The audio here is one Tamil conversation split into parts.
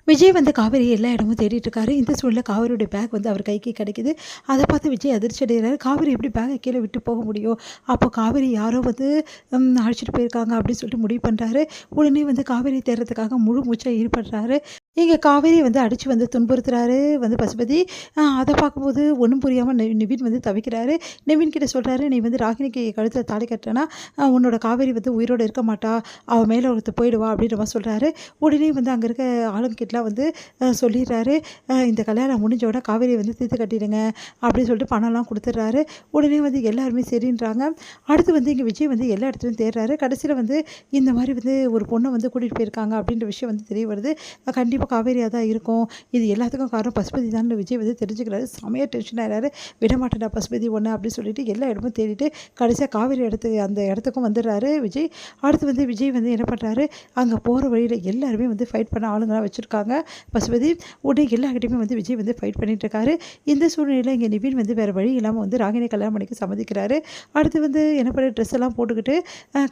விஜய் வந்து காவேரி எல்லா இடமும் தேடிட்டு இருக்காரு. இந்த சூழ்நிலை காவேரியோட பேக் வந்து அவர் கைக்கு கிடைக்குது. அதை பார்த்து விஜய் அதிர்ச்சி அடைகிறாரு. காவேரி எப்படி பேக்கை கீழே விட்டு போக முடியும்? அப்போ காவேரி யாரோ வந்து அழைச்சிட்டு போயிருக்காங்க அப்படின்னு சொல்லிட்டு முடிவு பண்ணுறாரு. உடனே வந்து காவேரி தேடுறதுக்காக முழு மூச்சாக ஈடுபடுறாரு. இங்கே காவேரி வந்து அடித்து வந்து துன்புறுத்துறாரு வந்து பசுபதி. அதை பார்க்கும்போது ஒன்றும் புரியாமல் நிவின் வந்து தவிக்கிறாரு. நிவின் கிட்ட சொல்கிறாரு, நீ வந்து ராகினிக்கு கழுத்தில் தாலி கட்டுறேன்னா உன்னோட காவேரி வந்து உயிரோடு இருக்க மாட்டா, அவள் மேலே ஒருத்தர் போயிடுவா அப்படின்ற மாதிரி சொல்கிறாரு. உடனே வந்து அங்கே இருக்க ஆளுங்கிட்டலாம் வந்து சொல்லிடுறாரு, இந்த கல்யாணம் முடிஞ்சோட காவேரி வந்து தீர்த்து கட்டிடுங்க அப்படின்னு சொல்லிட்டு பணம்லாம் கொடுத்துட்றாரு. உடனே வந்து எல்லாருமே சரின்றாங்க. அடுத்து வந்து இங்கே விஜய் வந்து எல்லா இடத்துலையும் தேடுறாரு. கடைசியில் வந்து இந்த மாதிரி வந்து ஒரு பொண்ணை வந்து கூட்டிகிட்டு போயிருக்காங்க அப்படின்ற விஷயம் வந்து தெரிய வருது. கண்டிப்பாக காவேரியாக தான் இருக்கும், இது எல்லாத்துக்கும் காரணம் பசுபதி தான் விஜய் வந்து தெரிஞ்சுக்கிறாரு. செமையாக டென்ஷன் ஆகிறாரு. விடமாட்டேன்டா பசுபதி ஒன்று அப்படின்னு சொல்லிட்டு எல்லா இடமும் தேடிட்டு கடைசியாக காவேரி அந்த இடத்துக்கும் வந்துடுறாரு விஜய். அடுத்து வந்து விஜய் வந்து என்ன பண்ணுறாரு, அங்கே போகிற வழியில் எல்லாருமே வந்து ஃபைட் பண்ண ஆளுங்களாம் வச்சுருக்காங்க பசுபதி. உடனே எல்லாருக்கிட்டையுமே வந்து விஜய் வந்து ஃபைட் பண்ணிட்டு இருக்காரு. இந்த சூழ்நிலையில் இங்கே நிவின் வந்து வேறு வழி இல்லாமல் வந்து ராகினி கல்யாணம் பண்ணிக்க சம்மதிக்கிறாரு. அடுத்து வந்து என்ன பண்ண ட்ரெஸ் எல்லாம் போட்டுக்கிட்டு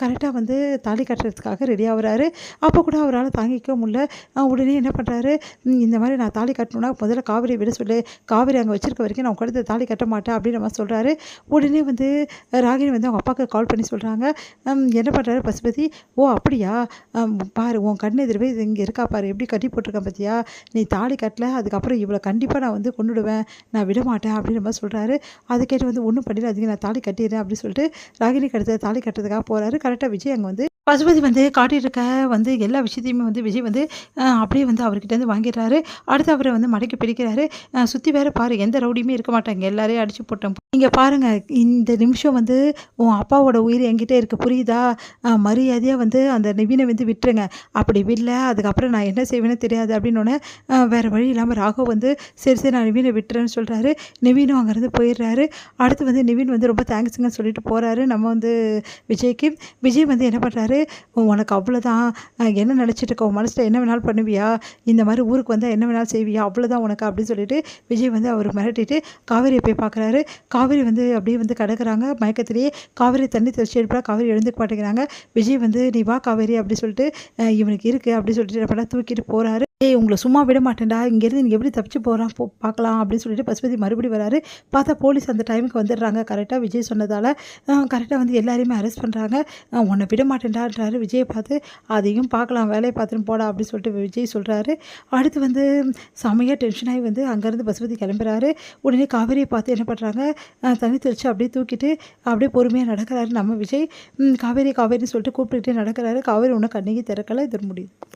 கரெக்டாக வந்து தாலி கட்டுறதுக்காக ரெடி ஆகுறாரு. அப்போ கூட அவரால் தாங்கிக்க முடியல. உடனே என்ன பண்ணுறாரு, இந்த மாதிரி நான் தாலி கட்டணுன்னா முதல்ல காவேரியை விட சொல்லு, காவேரி அங்கே வச்சிருக்க வரைக்கும் நான் உட்காந்து தாலி கட்ட மாட்டேன் அப்படின்னு நம்ம சொல்கிறாரு. உடனே வந்து ராகினி வந்து அவங்க அப்பாவுக்கு கால் பண்ணி சொல்கிறாங்க. என்ன பண்ணுறாரு பசுபதி, ஓ அப்படியா, பாரு உன் கண் எதிர்வே இது இங்கே இருக்கா பாரு, எப்படி கட்டி போட்டிருக்கேன் பார்த்தியா, நீ தாலி கட்டல அதுக்கப்புறம் இவ்வளோ கண்டிப்பாக நான் வந்து கொண்டுடுவேன், நான் விட மாட்டேன் அப்படின்ற மாதிரி சொல்கிறாரு. அதை கேட்டு வந்து ஒன்றும் பண்ணிடல, அதுக்கு நான் தாலி கட்டிடுறேன் அப்படின்னு சொல்லிட்டு ராகினி கடுத்த தாலி கட்டுறதுக்காக போகிறாரு. கரெக்டாக விஜய் அங்கே வந்து பசுபதி வந்து காட்டிட்டு இருக்க வந்து எல்லா விஷயத்தையுமே வந்து விஜய் வந்து அப்படியே வந்து அவர்கிட்டேருந்து வாங்கிடுறாரு. அடுத்து அவரை வந்து மடக்கி பிடிக்கிறாரு. சுற்றி வேறு பாரு, எந்த ரவுடியுமே இருக்க மாட்டாங்க, எல்லாரையும் அடித்து போட்டோம். இங்கே பாருங்கள், இந்த நிமிஷம் வந்து உன் அப்பாவோட உயிர் என்கிட்ட இருக்குது புரியுதா, மரியாதையாக வந்து அந்த நிவினை வந்து விட்டுருங்க, அப்படி விடல அதுக்கப்புறம் நான் என்ன செய்வேன்னு தெரியாது அப்படின்னோடனே வேறு வழி இல்லாமல் ராகவ் வந்து சரி சரி நான் நிவினை விட்டுறேன்னு சொல்கிறாரு. நிவினும் அங்கேருந்து போயிடுறாரு. அடுத்து வந்து நிவின் வந்து ரொம்ப தேங்க்ஸுங்கன்னு சொல்லிட்டு போகிறாரு நம்ம வந்து விஜய்க்கு. விஜய் வந்து என்ன பண்ணுறாரு, உனக்கு அவ்வளோதான், என்ன நினச்சிட்டு இருக்க, உன் மனசில் என்ன வேணாலும் பண்ணுவியா, இந்த மாதிரி ஊருக்கு வந்தால் என்ன வேணாலும் செய்வியா, அவ்வளோதான் உனக்கு அப்படின்னு சொல்லிட்டு விஜய் வந்து அவர் மிரட்டிட்டு காவேரியை போய் பார்க்குறாரு. காவேரி வந்து அப்படியே வந்து கிடக்குறாங்க மயக்கத்திலேயே. காவேரி தண்ணி தெளிச்சு எடுப்பா, காவேரி எழுந்துக்க மாட்டேங்கிறாங்க. விஜய் வந்து நீ வா காவேரி அப்படி சொல்லிட்டு இவனுக்கு இருக்குது அப்படின்னு சொல்லிட்டு என்ன தூக்கிட்டு போகிறாரு. உங்களை சும்மா விட மாட்டேன்டா, இங்கேருந்து நீங்கள் எப்படி தப்பிச்சு போகிறான் பார்க்கலாம் அப்படின்னு சொல்லிட்டு பசுபதி மறுபடியும் வராரு. பார்த்தா போலீஸ் அந்த டைமுக்கு வந்துடுறாங்க. கரெக்டாக விஜய் சொன்னதால் கரெக்டாக வந்து எல்லாரையுமே அரெஸ்ட் பண்ணுறாங்க. உன்னை விட மாட்டேன்டான்றாரு விஜயை பார்த்து. அதையும் பார்க்கலாம், வேலையை பார்த்துட்டு போடா அப்படின்னு சொல்லிட்டு விஜய் சொல்கிறாரு. அடுத்து வந்து செமையாக டென்ஷனாகி வந்து அங்கேருந்து பசுபதி கிளம்புறாரு. உடனே காவேரியை பார்த்து என்ன பண்ணுறாங்க, தண்ணி தெளித்து அப்படியே தூக்கிட்டு அப்படியே பொறுமையாக நடக்கிறாரு நம்ம விஜய். காவேரி காவேரின்னு சொல்லிட்டு கூப்பிட்டுக்கிட்டே நடக்கிறாரு. காவேரி ஒன்றும் கண்ணைக்கு திறக்கலை. இது முடியுது.